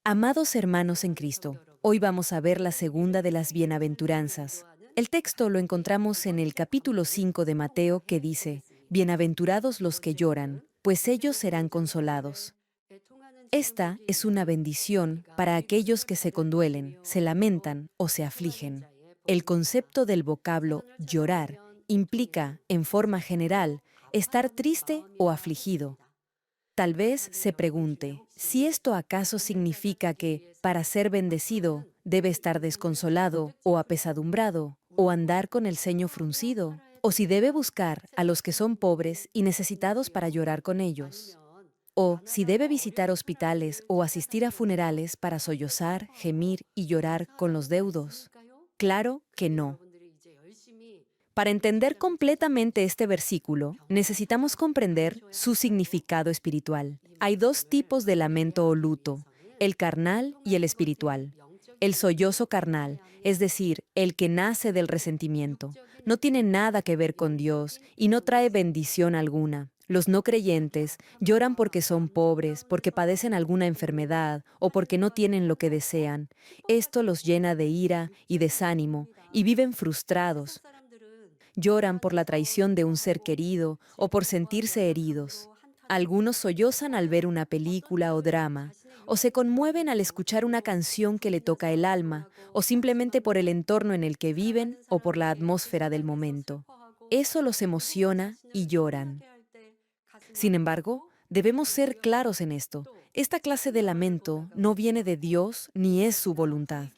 Amados hermanos en Cristo, hoy vamos a ver la segunda de las bienaventuranzas. El texto lo encontramos en el capítulo 5 de Mateo que dice, Bienaventurados los que lloran, pues ellos serán consolados. Esta es una bendición para aquellos que se conduelen, se lamentan o se afligen. El concepto del vocablo llorar implica, en forma general, estar triste o afligido. Tal vez se pregunte si esto acaso significa que, para ser bendecido, debe estar desconsolado o apesadumbrado, o andar con el ceño fruncido, o si debe buscar a los que son pobres y necesitados para llorar con ellos, o si debe visitar hospitales o asistir a funerales para sollozar, gemir y llorar con los deudos. Claro que no. Para entender completamente este versículo, necesitamos comprender su significado espiritual. Hay dos tipos de lamento o luto, el carnal y el espiritual. El sollozo carnal, es decir, el que nace del resentimiento, no tiene nada que ver con Dios y no trae bendición alguna. Los no creyentes lloran porque son pobres, porque padecen alguna enfermedad o porque no tienen lo que desean. Esto los llena de ira y desánimo y viven frustrados. Lloran por la traición de un ser querido o por sentirse heridos. Algunos sollozan al ver una película o drama, o se conmueven al escuchar una canción que le toca el alma, o simplemente por el entorno en el que viven o por la atmósfera del momento. Eso los emociona y lloran. Sin embargo, debemos ser claros en esto. Esta clase de lamento no viene de Dios ni es su voluntad.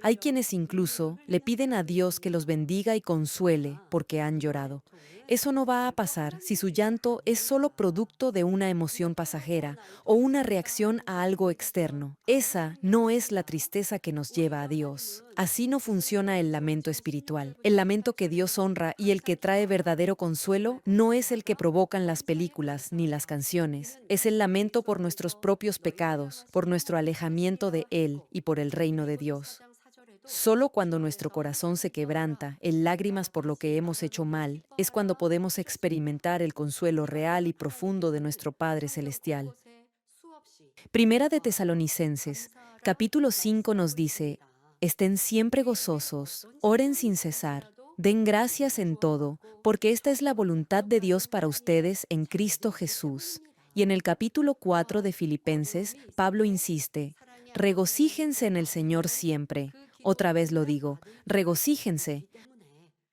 Hay quienes incluso le piden a Dios que los bendiga y consuele porque han llorado. Eso no va a pasar si su llanto es solo producto de una emoción pasajera o una reacción a algo externo. Esa no es la tristeza que nos lleva a Dios. Así no funciona el lamento espiritual. El lamento que Dios honra y el que trae verdadero consuelo no es el que provocan las películas ni las canciones. Es el lamento por nuestros propios pecados, por nuestro alejamiento de Él y por el reino de Dios. Solo cuando nuestro corazón se quebranta en lágrimas por lo que hemos hecho mal, es cuando podemos experimentar el consuelo real y profundo de nuestro Padre Celestial. Primera de Tesalonicenses, capítulo 5 nos dice, Estén siempre gozosos, oren sin cesar, den gracias en todo, porque esta es la voluntad de Dios para ustedes en Cristo Jesús. Y en el capítulo 4 de Filipenses, Pablo insiste, regocíjense en el Señor siempre. Otra vez lo digo, regocíjense.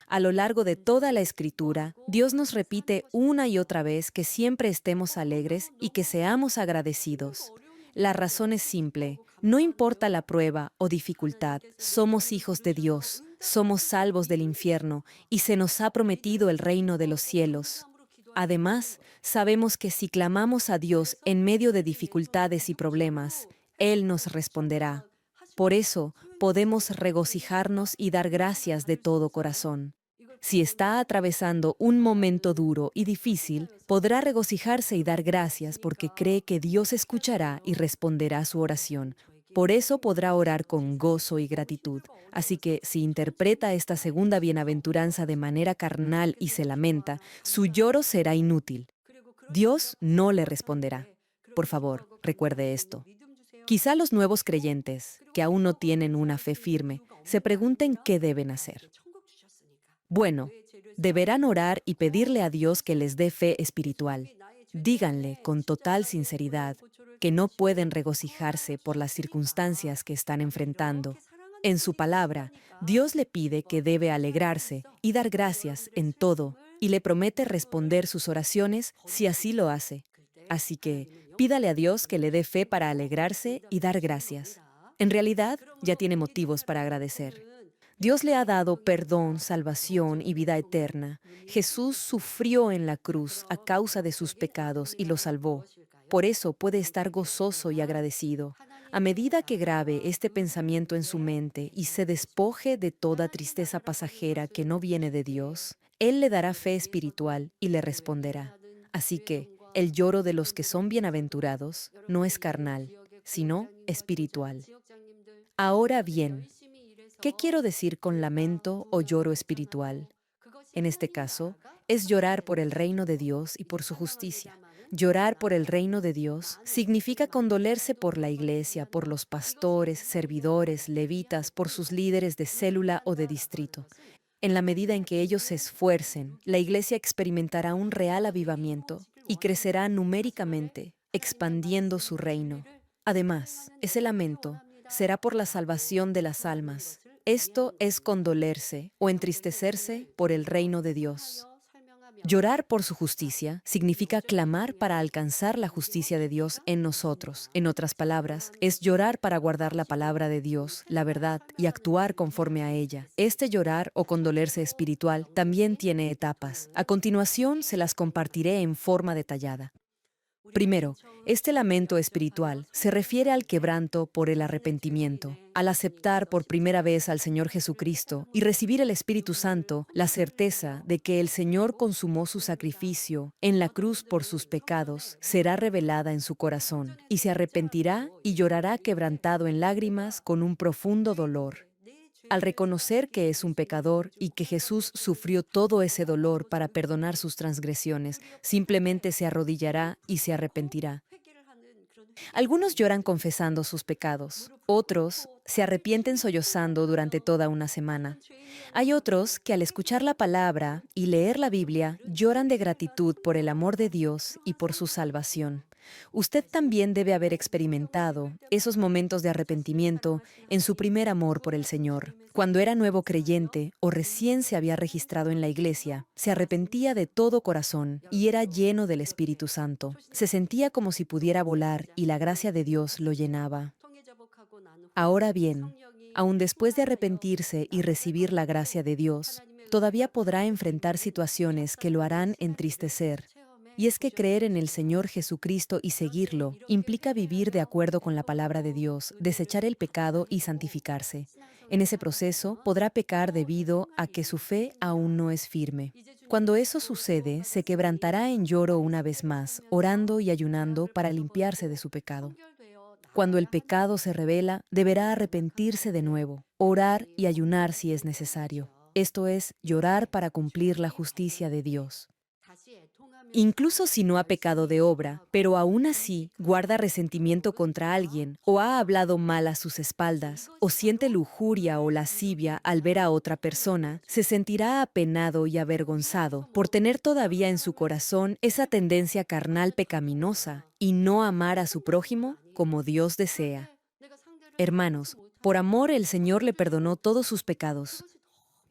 A lo largo de toda la Escritura, Dios nos repite una y otra vez que siempre estemos alegres y que seamos agradecidos. La razón es simple, no importa la prueba o dificultad, somos hijos de Dios, somos salvos del infierno y se nos ha prometido el reino de los cielos. Además, sabemos que si clamamos a Dios en medio de dificultades y problemas, Él nos responderá. Por eso, podemos regocijarnos y dar gracias de todo corazón. Si está atravesando un momento duro y difícil, podrá regocijarse y dar gracias porque cree que Dios escuchará y responderá su oración. Por eso podrá orar con gozo y gratitud. Así que si interpreta esta segunda bienaventuranza de manera carnal y se lamenta, su lloro será inútil. Dios no le responderá. Por favor, recuerde esto. Quizá los nuevos creyentes, que aún no tienen una fe firme, se pregunten qué deben hacer. Bueno, deberán orar y pedirle a Dios que les dé fe espiritual. Díganle con total sinceridad que no pueden regocijarse por las circunstancias que están enfrentando. En su palabra, Dios le pide que debe alegrarse y dar gracias en todo, y le promete responder sus oraciones si así lo hace. Así que, pídale a Dios que le dé fe para alegrarse y dar gracias. En realidad, ya tiene motivos para agradecer. Dios le ha dado perdón, salvación y vida eterna. Jesús sufrió en la cruz a causa de sus pecados y lo salvó. Por eso puede estar gozoso y agradecido. A medida que grabe este pensamiento en su mente y se despoje de toda tristeza pasajera que no viene de Dios, Él le dará fe espiritual y le responderá. Así que el lloro de los que son bienaventurados no es carnal, sino espiritual. Ahora bien, ¿qué quiero decir con lamento o lloro espiritual? En este caso, es llorar por el reino de Dios y por su justicia. Llorar por el reino de Dios significa condolerse por la iglesia, por los pastores, servidores, levitas, por sus líderes de célula o de distrito. En la medida en que ellos se esfuercen, la iglesia experimentará un real avivamiento y crecerá numéricamente, expandiendo su reino. Además, ese lamento será por la salvación de las almas. Esto es condolerse o entristecerse por el reino de Dios. Llorar por su justicia significa clamar para alcanzar la justicia de Dios en nosotros. En otras palabras, es llorar para guardar la palabra de Dios, la verdad, y actuar conforme a ella. Este llorar o condolerse espiritual también tiene etapas. A continuación se las compartiré en forma detallada. Primero, este lamento espiritual se refiere al quebranto por el arrepentimiento, al aceptar por primera vez al Señor Jesucristo y recibir el Espíritu Santo, la certeza de que el Señor consumó su sacrificio en la cruz por sus pecados, será revelada en su corazón, y se arrepentirá y llorará quebrantado en lágrimas con un profundo dolor. Al reconocer que es un pecador y que Jesús sufrió todo ese dolor para perdonar sus transgresiones, simplemente se arrodillará y se arrepentirá. Algunos lloran confesando sus pecados, otros se arrepienten sollozando durante toda una semana. Hay otros que al escuchar la palabra y leer la Biblia lloran de gratitud por el amor de Dios y por su salvación. Usted también debe haber experimentado esos momentos de arrepentimiento en su primer amor por el Señor. Cuando era nuevo creyente o recién se había registrado en la iglesia, se arrepentía de todo corazón y era lleno del Espíritu Santo. Se sentía como si pudiera volar y la gracia de Dios lo llenaba. Ahora bien, aun después de arrepentirse y recibir la gracia de Dios, todavía podrá enfrentar situaciones que lo harán entristecer. Y es que creer en el Señor Jesucristo y seguirlo implica vivir de acuerdo con la palabra de Dios, desechar el pecado y santificarse. En ese proceso podrá pecar debido a que su fe aún no es firme. Cuando eso sucede, se quebrantará en lloro una vez más, orando y ayunando para limpiarse de su pecado. Cuando el pecado se revela, deberá arrepentirse de nuevo, orar y ayunar si es necesario. Esto es, llorar para cumplir la justicia de Dios. Incluso si no ha pecado de obra, pero aún así guarda resentimiento contra alguien, o ha hablado mal a sus espaldas, o siente lujuria o lascivia al ver a otra persona, se sentirá apenado y avergonzado por tener todavía en su corazón esa tendencia carnal pecaminosa y no amar a su prójimo como Dios desea. Hermanos, por amor el Señor le perdonó todos sus pecados.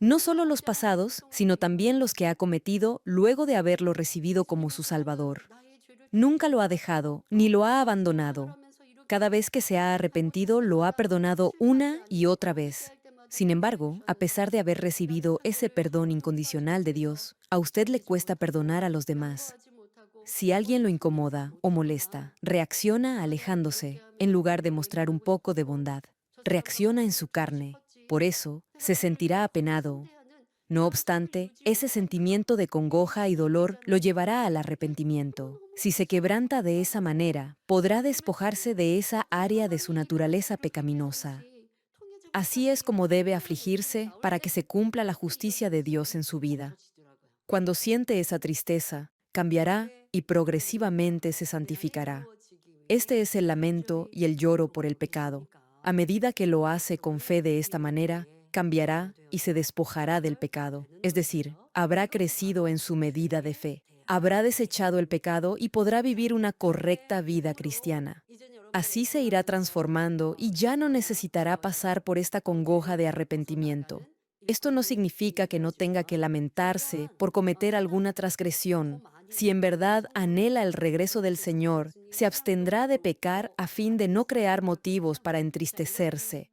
No solo los pasados, sino también los que ha cometido luego de haberlo recibido como su Salvador. Nunca lo ha dejado, ni lo ha abandonado. Cada vez que se ha arrepentido, lo ha perdonado una y otra vez. Sin embargo, a pesar de haber recibido ese perdón incondicional de Dios, a usted le cuesta perdonar a los demás. Si alguien lo incomoda o molesta, reacciona alejándose, en lugar de mostrar un poco de bondad. Reacciona en su carne. Por eso, se sentirá apenado. No obstante, ese sentimiento de congoja y dolor lo llevará al arrepentimiento. Si se quebranta de esa manera, podrá despojarse de esa área de su naturaleza pecaminosa. Así es como debe afligirse para que se cumpla la justicia de Dios en su vida. Cuando siente esa tristeza, cambiará y progresivamente se santificará. Este es el lamento y el lloro por el pecado. A medida que lo hace con fe de esta manera, cambiará y se despojará del pecado. Es decir, habrá crecido en su medida de fe. Habrá desechado el pecado y podrá vivir una correcta vida cristiana. Así se irá transformando y ya no necesitará pasar por esta congoja de arrepentimiento. Esto no significa que no tenga que lamentarse por cometer alguna transgresión. Si en verdad anhela el regreso del Señor, se abstendrá de pecar a fin de no crear motivos para entristecerse.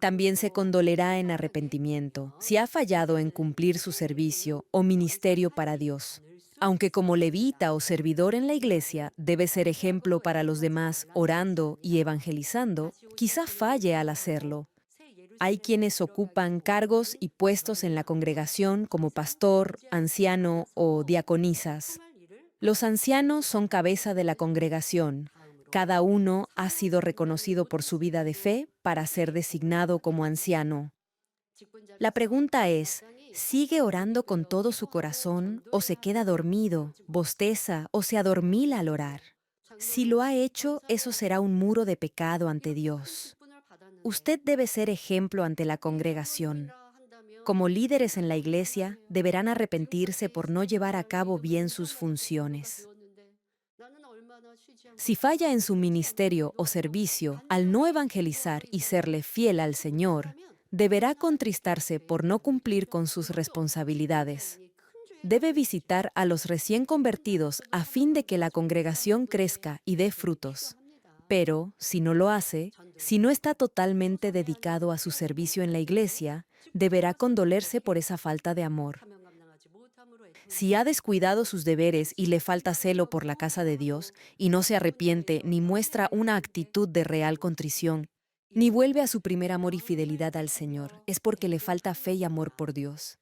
También se condolerá en arrepentimiento si ha fallado en cumplir su servicio o ministerio para Dios. Aunque como levita o servidor en la iglesia debe ser ejemplo para los demás orando y evangelizando, quizá falle al hacerlo. Hay quienes ocupan cargos y puestos en la congregación como pastor, anciano o diaconisas. Los ancianos son cabeza de la congregación. Cada uno ha sido reconocido por su vida de fe para ser designado como anciano. La pregunta es, ¿Sigue orando con todo su corazón o se queda dormido, bosteza o se adormila al orar? Si lo ha hecho, eso será un muro de pecado ante Dios. Usted debe ser ejemplo ante la congregación. Como líderes en la iglesia, deberán arrepentirse por no llevar a cabo bien sus funciones. Si falla en su ministerio o servicio al no evangelizar y serle fiel al Señor, deberá contristarse por no cumplir con sus responsabilidades. Debe visitar a los recién convertidos a fin de que la congregación crezca y dé frutos. Pero, si no lo hace, si no está totalmente dedicado a su servicio en la iglesia, deberá condolerse por esa falta de amor. Si ha descuidado sus deberes y le falta celo por la casa de Dios, y no se arrepiente ni muestra una actitud de real contrición, ni vuelve a su primer amor y fidelidad al Señor, es porque le falta fe y amor por Dios.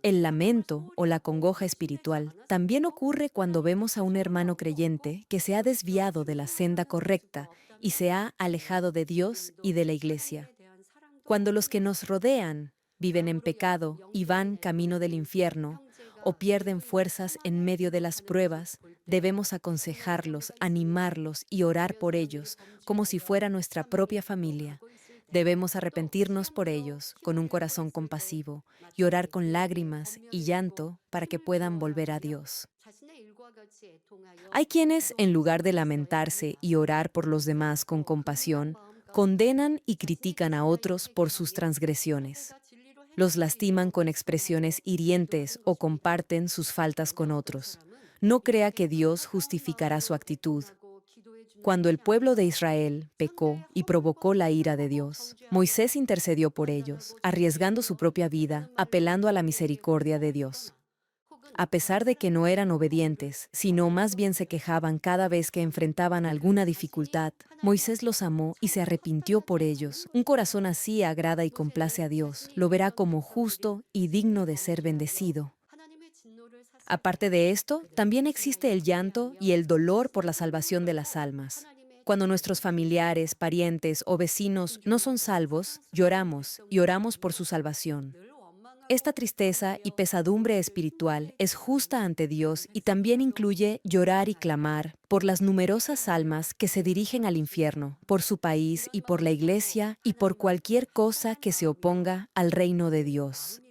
El lamento o la congoja espiritual también ocurre cuando vemos a un hermano creyente que se ha desviado de la senda correcta y se ha alejado de Dios y de la iglesia. Cuando los que nos rodean viven en pecado y van camino del infierno o pierden fuerzas en medio de las pruebas, debemos aconsejarlos, animarlos y orar por ellos como si fuera nuestra propia familia. Debemos arrepentirnos por ellos con un corazón compasivo y orar con lágrimas y llanto para que puedan volver a Dios. Hay quienes, en lugar de lamentarse y orar por los demás con compasión, condenan y critican a otros por sus transgresiones. Los lastiman con expresiones hirientes o comparten sus faltas con otros. No crea que Dios justificará su actitud. Cuando el pueblo de Israel pecó y provocó la ira de Dios, Moisés intercedió por ellos, arriesgando su propia vida, apelando a la misericordia de Dios. A pesar de que no eran obedientes, sino más bien se quejaban cada vez que enfrentaban alguna dificultad, Moisés los amó y se arrepintió por ellos. Un corazón así agrada y complace a Dios, lo verá como justo y digno de ser bendecido. Aparte de esto, también existe el llanto y el dolor por la salvación de las almas. Cuando nuestros familiares, parientes o vecinos no son salvos, lloramos y oramos por su salvación. Esta tristeza y pesadumbre espiritual es justa ante Dios y también incluye llorar y clamar por las numerosas almas que se dirigen al infierno, por su país y por la iglesia y por cualquier cosa que se oponga al reino de Dios.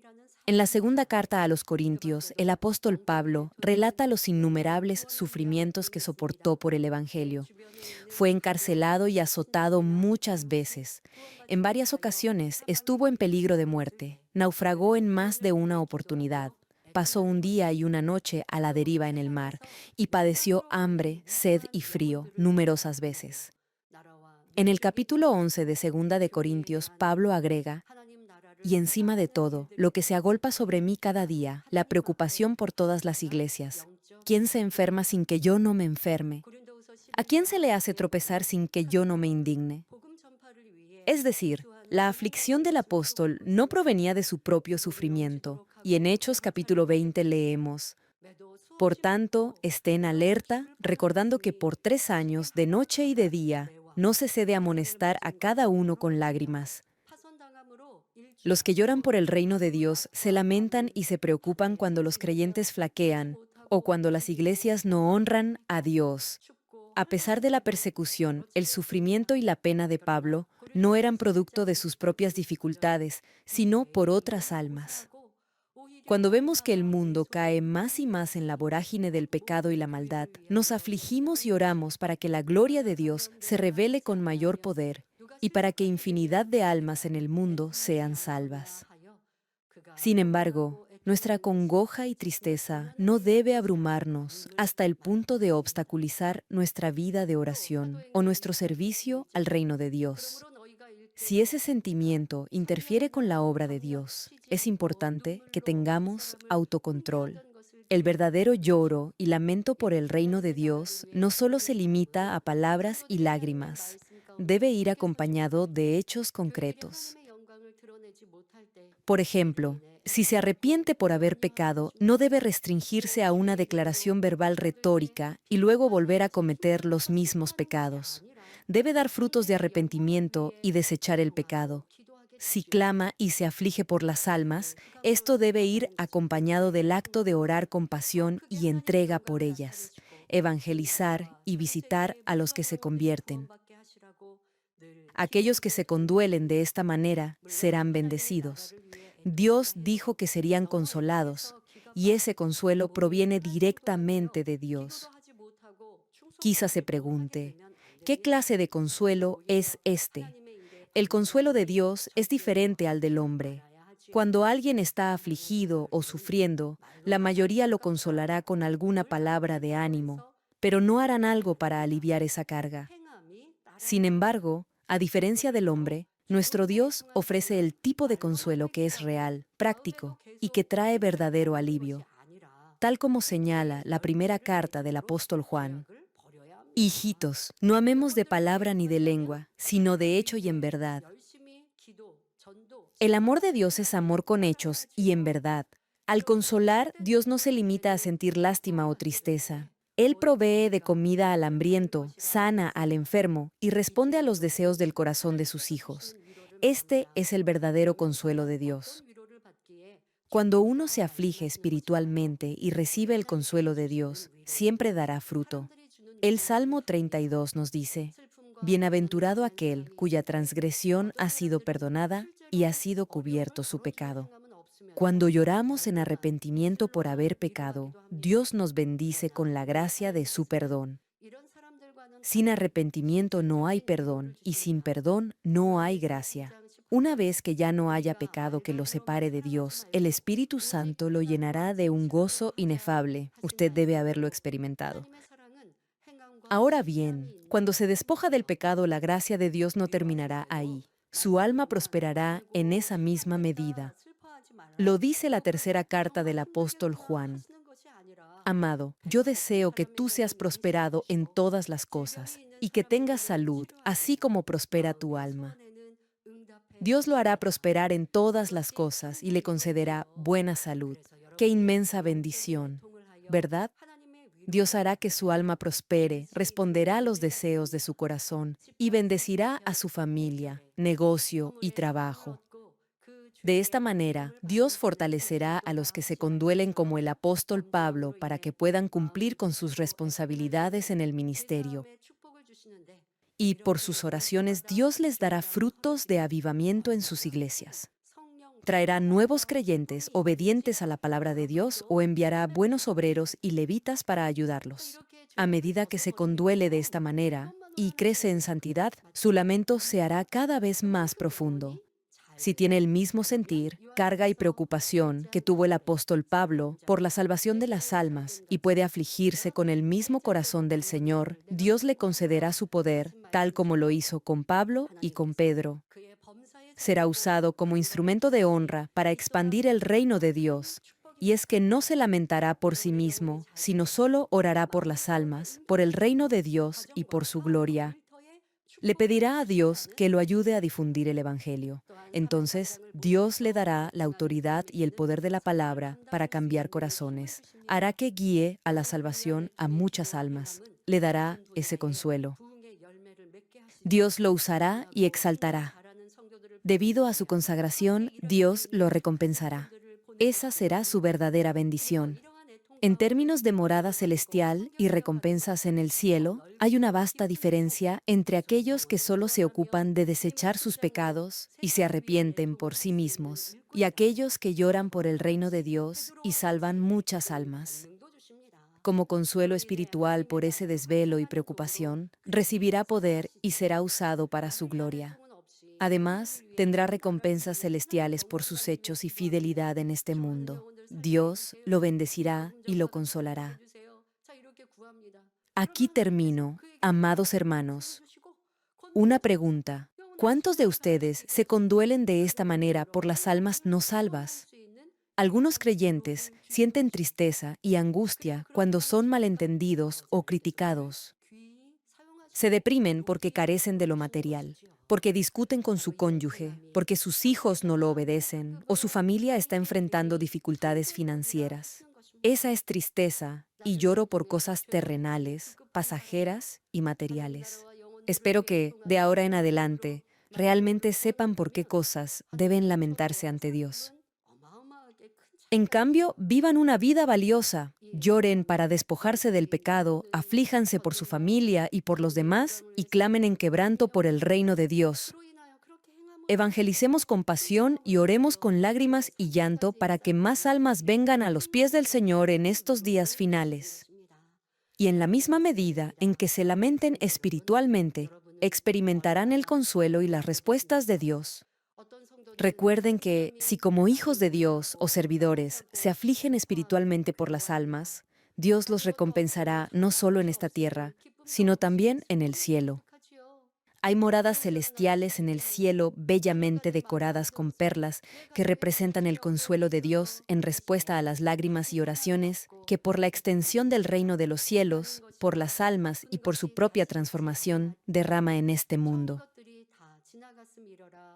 En la segunda carta a los Corintios, el apóstol Pablo relata los innumerables sufrimientos que soportó por el Evangelio. Fue encarcelado y azotado muchas veces. En varias ocasiones estuvo en peligro de muerte. Naufragó en más de una oportunidad. Pasó un día y una noche a la deriva en el mar y padeció hambre, sed y frío numerosas veces. En el capítulo 11 de Segunda de Corintios, Pablo agrega: y encima de todo, lo que se agolpa sobre mí cada día, la preocupación por todas las iglesias. ¿Quién se enferma sin que yo no me enferme? ¿A quién se le hace tropezar sin que yo no me indigne? Es decir, la aflicción del apóstol no provenía de su propio sufrimiento, y en Hechos capítulo 20 leemos: por tanto, estén alerta, recordando que por 3 años, de noche y de día, no cesé de amonestar a cada uno con lágrimas. Los que lloran por el reino de Dios se lamentan y se preocupan cuando los creyentes flaquean o cuando las iglesias no honran a Dios. A pesar de la persecución, el sufrimiento y la pena de Pablo no eran producto de sus propias dificultades, sino por otras almas. Cuando vemos que el mundo cae más y más en la vorágine del pecado y la maldad, nos afligimos y oramos para que la gloria de Dios se revele con mayor poder y para que infinidad de almas en el mundo sean salvas. Sin embargo, nuestra congoja y tristeza no debe abrumarnos hasta el punto de obstaculizar nuestra vida de oración o nuestro servicio al reino de Dios. Si ese sentimiento interfiere con la obra de Dios, es importante que tengamos autocontrol. El verdadero lloro y lamento por el reino de Dios no solo se limita a palabras y lágrimas, debe ir acompañado de hechos concretos. Por ejemplo, si se arrepiente por haber pecado, no debe restringirse a una declaración verbal retórica y luego volver a cometer los mismos pecados. Debe dar frutos de arrepentimiento y desechar el pecado. Si clama y se aflige por las almas, esto debe ir acompañado del acto de orar con pasión y entrega por ellas, evangelizar y visitar a los que se convierten. Aquellos que se conduelen de esta manera serán bendecidos. Dios dijo que serían consolados, y ese consuelo proviene directamente de Dios. Quizá se pregunte, ¿qué clase de consuelo es este? El consuelo de Dios es diferente al del hombre. Cuando alguien está afligido o sufriendo, la mayoría lo consolará con alguna palabra de ánimo, pero no harán algo para aliviar esa carga. Sin embargo, a diferencia del hombre, nuestro Dios ofrece el tipo de consuelo que es real, práctico y que trae verdadero alivio, tal como señala la primera carta del apóstol Juan. Hijitos, no amemos de palabra ni de lengua, sino de hecho y en verdad. El amor de Dios es amor con hechos y en verdad. Al consolar, Dios no se limita a sentir lástima o tristeza. Él provee de comida al hambriento, sana al enfermo y responde a los deseos del corazón de sus hijos. Este es el verdadero consuelo de Dios. Cuando uno se aflige espiritualmente y recibe el consuelo de Dios, siempre dará fruto. El Salmo 32 nos dice, Bienaventurado aquel cuya transgresión ha sido perdonada y ha sido cubierto su pecado. Cuando lloramos en arrepentimiento por haber pecado, Dios nos bendice con la gracia de su perdón. Sin arrepentimiento no hay perdón y sin perdón no hay gracia. Una vez que ya no haya pecado que lo separe de Dios, el Espíritu Santo lo llenará de un gozo inefable. Usted debe haberlo experimentado. Ahora bien, cuando se despoja del pecado, la gracia de Dios no terminará ahí. Su alma prosperará en esa misma medida. Lo dice la tercera carta del apóstol Juan. Amado, yo deseo que tú seas prosperado en todas las cosas y que tengas salud, así como prospera tu alma. Dios lo hará prosperar en todas las cosas y le concederá buena salud. ¡Qué inmensa bendición! ¿Verdad? Dios hará que su alma prospere, responderá a los deseos de su corazón y bendecirá a su familia, negocio y trabajo. De esta manera, Dios fortalecerá a los que se conduelen como el apóstol Pablo para que puedan cumplir con sus responsabilidades en el ministerio. Y por sus oraciones, Dios les dará frutos de avivamiento en sus iglesias. Traerá nuevos creyentes obedientes a la palabra de Dios o enviará buenos obreros y levitas para ayudarlos. A medida que se conduele de esta manera y crece en santidad, su lamento se hará cada vez más profundo. Si tiene el mismo sentir, carga y preocupación que tuvo el apóstol Pablo por la salvación de las almas y puede afligirse con el mismo corazón del Señor, Dios le concederá su poder, tal como lo hizo con Pablo y con Pedro. Será usado como instrumento de honra para expandir el reino de Dios. Y es que no se lamentará por sí mismo, sino solo orará por las almas, por el reino de Dios y por su gloria. Le pedirá a Dios que lo ayude a difundir el Evangelio. Entonces, Dios le dará la autoridad y el poder de la palabra para cambiar corazones. Hará que guíe a la salvación a muchas almas. Le dará ese consuelo. Dios lo usará y exaltará. Debido a su consagración, Dios lo recompensará. Esa será su verdadera bendición. En términos de morada celestial y recompensas en el cielo, hay una vasta diferencia entre aquellos que solo se ocupan de desechar sus pecados y se arrepienten por sí mismos, y aquellos que lloran por el reino de Dios y salvan muchas almas. Como consuelo espiritual por ese desvelo y preocupación, recibirá poder y será usado para su gloria. Además, tendrá recompensas celestiales por sus hechos y fidelidad en este mundo. Dios lo bendecirá y lo consolará. Aquí termino, amados hermanos. Una pregunta. ¿Cuántos de ustedes se conduelen de esta manera por las almas no salvas? Algunos creyentes sienten tristeza y angustia cuando son malentendidos o criticados. Se deprimen porque carecen de lo material, porque discuten con su cónyuge, porque sus hijos no lo obedecen o su familia está enfrentando dificultades financieras. Esa es tristeza y lloro por cosas terrenales, pasajeras y materiales. Espero que, de ahora en adelante, realmente sepan por qué cosas deben lamentarse ante Dios. En cambio, vivan una vida valiosa, lloren para despojarse del pecado, aflíjanse por su familia y por los demás, y clamen en quebranto por el reino de Dios. Evangelicemos con pasión y oremos con lágrimas y llanto para que más almas vengan a los pies del Señor en estos días finales. Y en la misma medida en que se lamenten espiritualmente, experimentarán el consuelo y las respuestas de Dios. Recuerden que, si como hijos de Dios o servidores se afligen espiritualmente por las almas, Dios los recompensará no solo en esta tierra, sino también en el cielo. Hay moradas celestiales en el cielo bellamente decoradas con perlas que representan el consuelo de Dios en respuesta a las lágrimas y oraciones que por la extensión del reino de los cielos, por las almas y por su propia transformación derrama en este mundo.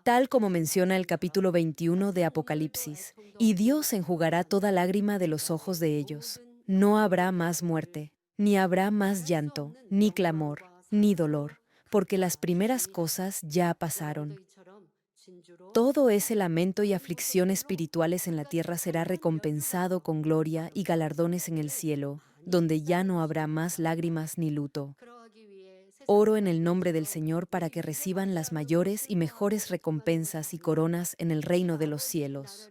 Tal como menciona el capítulo 21 de Apocalipsis, y Dios enjugará toda lágrima de los ojos de ellos. No habrá más muerte, ni habrá más llanto, ni clamor, ni dolor, porque las primeras cosas ya pasaron. Todo ese lamento y aflicción espirituales en la tierra será recompensado con gloria y galardones en el cielo, donde ya no habrá más lágrimas ni luto. Oro en el nombre del Señor para que reciban las mayores y mejores recompensas y coronas en el reino de los cielos.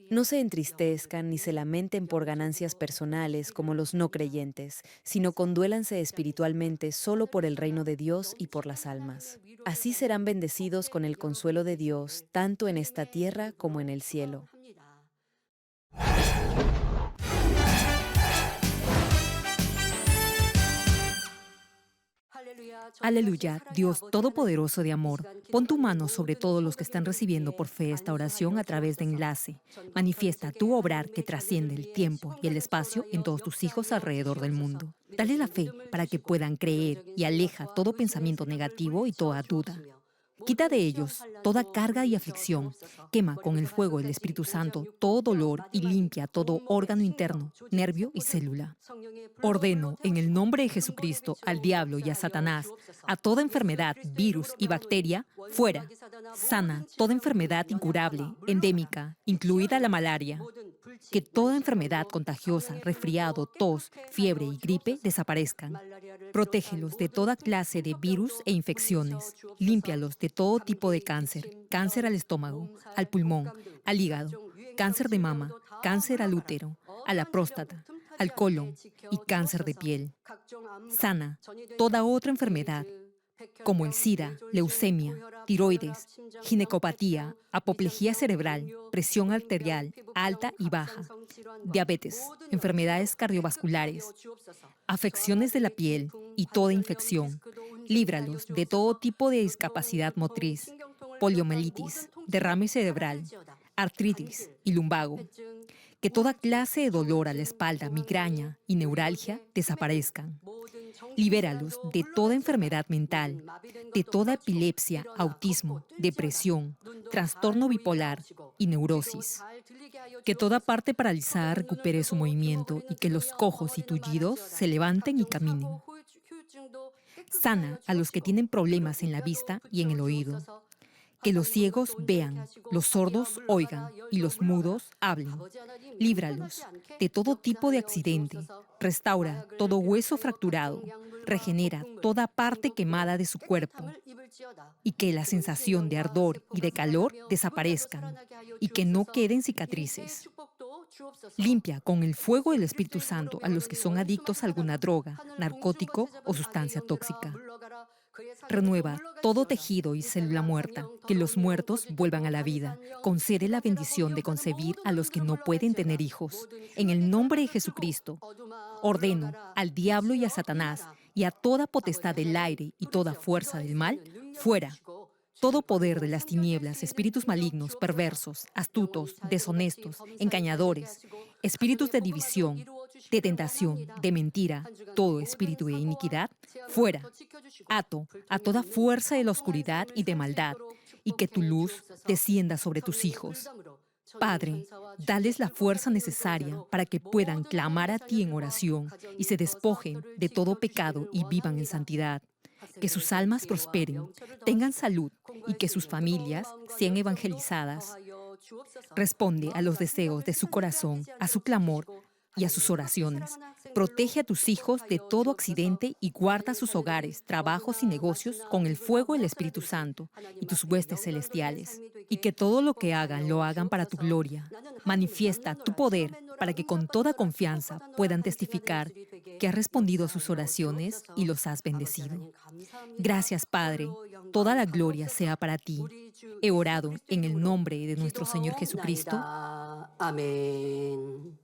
No se entristezcan ni se lamenten por ganancias personales como los no creyentes, sino conduélanse espiritualmente solo por el reino de Dios y por las almas. Así serán bendecidos con el consuelo de Dios, tanto en esta tierra como en el cielo. Aleluya, Dios Todopoderoso de amor, pon tu mano sobre todos los que están recibiendo por fe esta oración a través de enlace. Manifiesta tu obrar que trasciende el tiempo y el espacio en todos tus hijos alrededor del mundo. Dale la fe para que puedan creer y aleja todo pensamiento negativo y toda duda. Quita de ellos toda carga y aflicción. Quema con el fuego del Espíritu Santo todo dolor y limpia todo órgano interno, nervio y célula. Ordeno en el nombre de Jesucristo al diablo y a Satanás, a toda enfermedad, virus y bacteria, fuera. Sana toda enfermedad incurable, endémica, incluida la malaria. Que toda enfermedad contagiosa, resfriado, tos, fiebre y gripe desaparezcan. Protégelos de toda clase de virus e infecciones. Límpialos de todo tipo de cáncer. Cáncer al estómago, al pulmón, al hígado, cáncer de mama, cáncer al útero, a la próstata, al colon y cáncer de piel. Sana toda otra enfermedad, como el SIDA, leucemia, tiroides, ginecopatía, apoplejía cerebral, presión arterial alta y baja, diabetes, enfermedades cardiovasculares, afecciones de la piel y toda infección. Líbralos de todo tipo de discapacidad motriz, poliomielitis, derrame cerebral, artritis y lumbago. Que toda clase de dolor a la espalda, migraña y neuralgia desaparezcan. Libéralos de toda enfermedad mental, de toda epilepsia, autismo, depresión, trastorno bipolar y neurosis. Que toda parte paralizada recupere su movimiento y que los cojos y tullidos se levanten y caminen. Sana a los que tienen problemas en la vista y en el oído. Que los ciegos vean, los sordos oigan y los mudos hablen. Líbralos de todo tipo de accidente. Restaura todo hueso fracturado. Regenera toda parte quemada de su cuerpo. Y que la sensación de ardor y de calor desaparezcan. Y que no queden cicatrices. Limpia con el fuego del Espíritu Santo a los que son adictos a alguna droga, narcótico o sustancia tóxica. Renueva todo tejido y célula muerta, que los muertos vuelvan a la vida. Concede la bendición de concebir a los que no pueden tener hijos. En el nombre de Jesucristo, ordeno al diablo y a Satanás y a toda potestad del aire y toda fuerza del mal, fuera. Todo poder de las tinieblas, espíritus malignos, perversos, astutos, deshonestos, engañadores, espíritus de división, de tentación, de mentira, todo espíritu de iniquidad, fuera. Ato a toda fuerza de la oscuridad y de maldad, y que tu luz descienda sobre tus hijos. Padre, dales la fuerza necesaria para que puedan clamar a ti en oración y se despojen de todo pecado y vivan en santidad. que sus almas prosperen, tengan salud y que sus familias sean evangelizadas. Responde a los deseos de su corazón, a su clamor y a sus oraciones. Protege a tus hijos de todo accidente y guarda sus hogares, trabajos y negocios con el fuego del Espíritu Santo y tus huestes celestiales. Y que todo lo que hagan lo hagan para tu gloria. Manifiesta tu poder para que con toda confianza puedan testificar que has respondido a sus oraciones y los has bendecido. Gracias, Padre. Toda la gloria sea para ti. He orado en el nombre de nuestro Señor Jesucristo. 아멘.